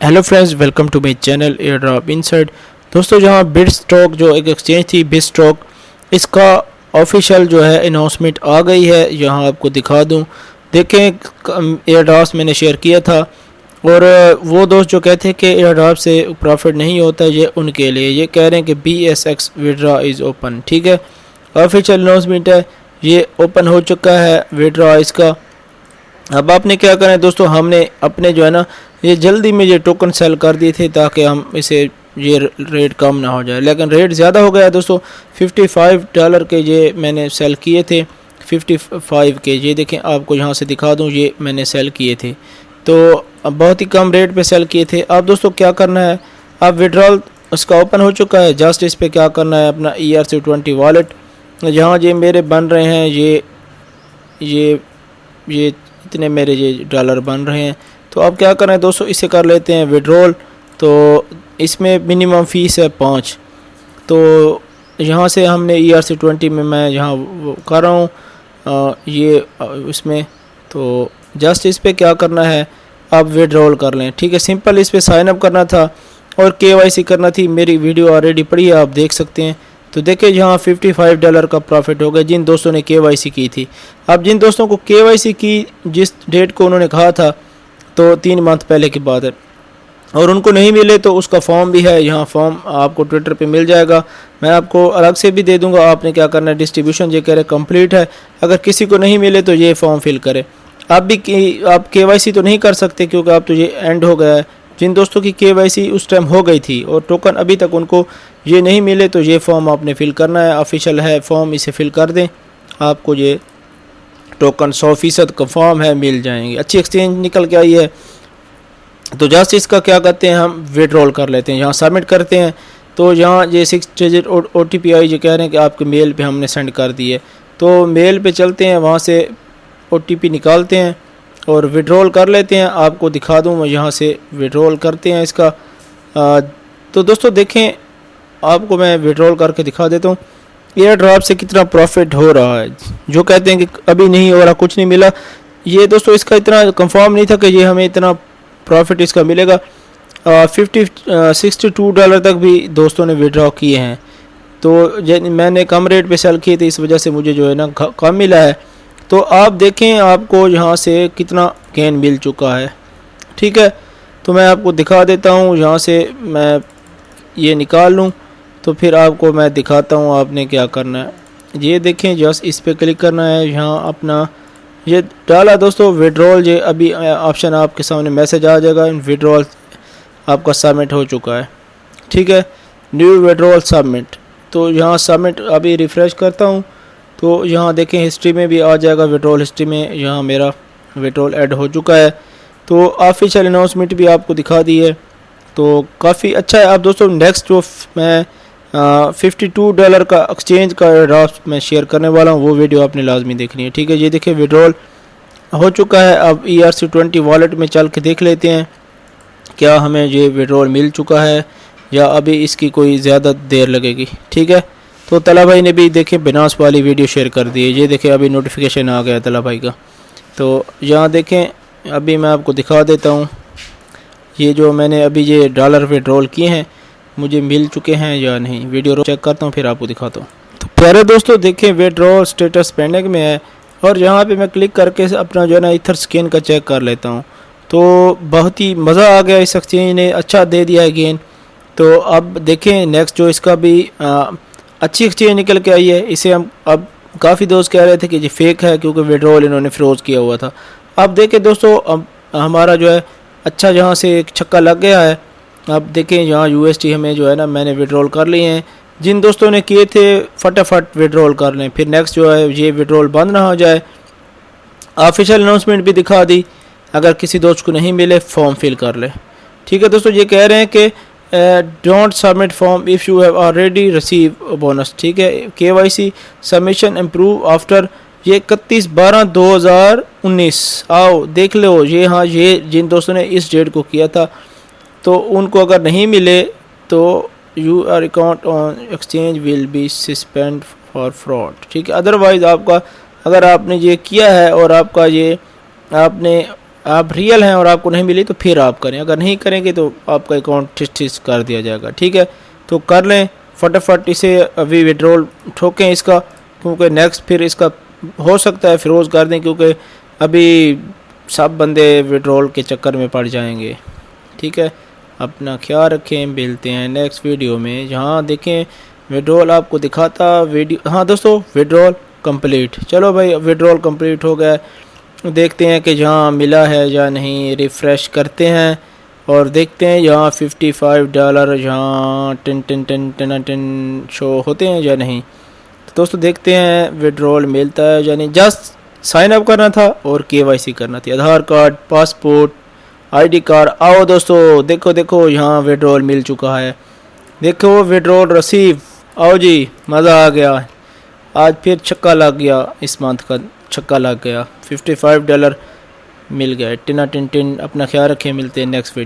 Hello friends, welcome to my channel airdrop inside. दोस्तों, जहां बिटस्टॉक जो एक एक्सचेंज थी बिटस्टॉक, इसका ऑफिशियल जो है अनाउंसमेंट आ गई है। यहाँ आपको दिखा दूं, देखें एयरड्रॉप मैंने शेयर किया था और वो दोस्त जो कहते हैं कि एयरड्रॉप से प्रॉफिट नहीं होता, ये उनके लिए ये कह रहे हैं कि BSX विड्रा इज़ ओपन। ठीक है, ऑफिशियल अनाउंसमेंट है, ये ओपन हो चुका है विड्रा इसका। अब आपने क्या करना है दोस्तों, हमने अपने जो है ना ये जल्दी में ये टोकन सेल कर दिए थे ताकि हम इसे ये रेट कम ना हो जाए, लेकिन रेट ज़्यादा हो गया दोस्तों। $55 के ये मैंने सेल किए थे, 55 के ये देखें, आपको यहाँ से दिखा दूँ, ये मैंने सेल किए थे तो बहुत ही कम रेट पे सेल किए थे। अब दोस्तों क्या करना है, अब विड्रॉल उसका ओपन हो चुका है। जस्ट इस पर क्या करना है, अपना ERC20 वॉलेट, जहाँ ये मेरे बन रहे हैं, ये इतने मेरे ये डॉलर बन रहे हैं। तो अब क्या करें दोस्तों, इसे कर लेते हैं विड्रॉल। तो इसमें मिनिमम फ़ीस है 5। तो यहाँ से हमने ERC20 में मैं यहाँ कर रहा हूँ ये इसमें। तो जस्ट इस पर क्या करना है, अब विड्रॉल कर लें। ठीक है, सिंपल इस पर साइन अप करना था और KYC करना थी। मेरी वीडियो ऑलरेडी पड़ी है, आप देख सकते हैं। तो देखिए यहाँ $55 का प्रॉफिट हो गया जिन दोस्तों ने KYC की थी। अब जिन दोस्तों को KYC की जिस डेट को उन्होंने कहा था, तो 3 मंथ पहले की बात है, और उनको नहीं मिले तो उसका फॉर्म भी है। यहाँ फॉर्म आपको ट्विटर पे मिल जाएगा, मैं आपको अलग से भी दे दूंगा। आपने क्या करना है, डिस्ट्रीब्यूशन ये कह रहे कंप्लीट है, अगर किसी को नहीं मिले तो ये फॉर्म फिल करें। आप KYC तो नहीं कर सकते क्योंकि आप तो ये एंड हो गया है। जिन दोस्तों की KYC उस टाइम हो गई थी और टोकन अभी तक उनको ये नहीं मिले, तो ये फॉर्म आपने फिल करना है। ऑफिशियल है फॉर्म, इसे फिल कर दें, आपको ये टोकन 100% कंफर्म है, मिल जाएंगे। अच्छी एक्सचेंज निकल के आई है। तो जस्ट इसका क्या करते हैं, हम विड्रॉल कर लेते हैं। यहाँ सबमिट करते हैं, तो यहाँ ये 6 डिजिट OTP आई, जो कह रहे हैं कि आपके मेल पे हमने सेंड कर दिए। तो मेल पे चलते हैं, वहाँ से OTP निकालते हैं और विड्रॉल कर लेते हैं। आपको दिखा दूँ मैं, यहाँ से विड्रॉल करते हैं इसका। तो दोस्तों देखें, आपको मैं विड्रॉल करके दिखा देता हूँ एयर ड्रॉप से कितना प्रॉफिट हो रहा है। जो कहते हैं कि अभी नहीं हो रहा, कुछ नहीं मिला, ये दोस्तों इसका इतना कंफर्म नहीं था कि ये हमें इतना प्रॉफिट इसका मिलेगा। $62 तक भी दोस्तों ने विड्रॉ किए हैं। तो मैंने कम रेट पे सेल किए थे, इस वजह से मुझे जो है ना कम मिला है। तो आप देखें आपको यहाँ से कितना गेन मिल चुका है। ठीक है, तो मैं आपको दिखा देता हूँ, यहाँ से मैं ये निकाल लूँ तो फिर आपको मैं दिखाता हूँ आपने क्या करना है। ये देखें, जस्ट इस पर क्लिक करना है, यहाँ अपना ये डाला दोस्तों विड्रॉल। ये अभी ऑप्शन आपके सामने मैसेज आ जाएगा, विड्रॉल आपका सबमिट हो चुका है। ठीक है, न्यू विड्रॉल सबमिट। तो यहाँ सबमिट अभी रिफ़्रेश करता हूँ, तो यहाँ देखें हिस्ट्री में भी आ जाएगा, विड्रॉल हिस्ट्री में यहाँ मेरा विड्रॉल ऐड हो चुका है। तो ऑफिशियल अनाउंसमेंट भी आपको दिखा दी है, तो काफ़ी अच्छा है। अब दोस्तों नेक्स्ट जो मैं $52 का एक्सचेंज का ड्राफ्ट मैं शेयर करने वाला हूँ, वो वीडियो आपने लाजमी देखनी है। ठीक है, ये देखिए विड्रॉल हो चुका है। अब ERC20 वॉलेट में चल के देख लेते हैं क्या हमें ये विड्रॉल मिल चुका है या अभी इसकी कोई ज़्यादा देर लगेगी। ठीक है, तो तला भाई ने भी देखें बिनास वाली वीडियो शेयर कर दी है। ये देखें अभी नोटिफिकेशन आ गया तला भाई का। तो यहाँ देखें, अभी मैं आपको दिखा देता हूँ, ये जो मैंने अभी ये डॉलर विड्रॉल किए हैं मुझे मिल चुके हैं या नहीं। वीडियो चेक करता हूँ फिर आपको दिखाता हूँ। तो प्यारे दोस्तों देखें, विड्रॉल स्टेटस पेंडिंग में है और यहाँ पे मैं क्लिक करके अपना जो है ना ईथर स्कैन का चेक कर लेता हूँ। तो बहुत ही मज़ा आ गया, इस एक्सचेंज ने अच्छा दे दिया है गेन। तो अब देखें नेक्स्ट जो इसका भी अच्छी एक्सचेंज निकल के आई है। इसे हम अब काफ़ी दोस्त कह रहे थे कि ये फेक है क्योंकि विड्रॉल इन्होंने फ्रोज़ किया हुआ था। अब देखें दोस्तों, अब हमारा जो है अच्छा जहाँ से एक छक्का लग गया है। अब देखें यहाँ USD हमें जो है ना मैंने विड्रॉल कर लिए हैं। जिन दोस्तों ने किए थे फटाफट विड्रॉल कर लें, फिर नेक्स्ट जो है ये विड्रॉल बंद ना हो जाए। ऑफिशियल अनाउंसमेंट भी दिखा दी, अगर किसी दोस्त को नहीं मिले फॉर्म फिल कर ले। ठीक है दोस्तों, ये कह रहे हैं कि don't submit form if you have already receive bonus. ठीक है, KYC सबमिशन इम्प्रूव आफ्टर ये 31/12/2019। आओ देख लो, ये हाँ ये जिन दोस्तों ने इस डेट को किया था तो उनको अगर नहीं मिले तो your account on exchange will be suspend for fraud. ठीक है, अदरवाइज़ आपका अगर आपने ये किया है और आपका ये आपने आप रियल हैं और आपको नहीं मिली तो फिर आप करें, अगर नहीं करेंगे तो आपका अकाउंट ठिस कर दिया जाएगा। ठीक है, तो कर लें फटाफट इसे, अभी विड्रॉल ठोकें इसका, क्योंकि नेक्स्ट फिर इसका हो सकता है फिरोज़ कर दें, क्योंकि अभी सब बंदे विड्रॉल के चक्कर में पड़ जाएंगे। ठीक है, अपना ख्याल रखें, मिलते हैं नेक्स्ट वीडियो में। जहाँ देखें विड्रॉल आपको दिखाता वीडियो। हाँ दोस्तों, विड्रॉल कंप्लीट, चलो भाई विड्रॉल कंप्लीट हो गया। देखते हैं कि जहाँ मिला है या नहीं, रिफ़्रेश करते हैं और देखते हैं यहाँ $55 यहाँ 10 शो होते हैं या नहीं। तो दोस्तों देखते हैं विड्रॉल मिलता है या नहीं। जस्ट साइन अप करना था और KYC करना थी, आधार कार्ड, पासपोर्ट, ID कार्ड। आओ दोस्तों, देखो यहाँ विड्रॉल मिल चुका है, देखो विड्रॉल रिसीव। आओ जी, मज़ा आ गया, आज फिर छक्का लग गया, इस मंथ का छक्का लग गया, $55 मिल गया। टिना टिन टिन। अपना ख्याल रखें, मिलते हैं नेक्स्ट वीडियो।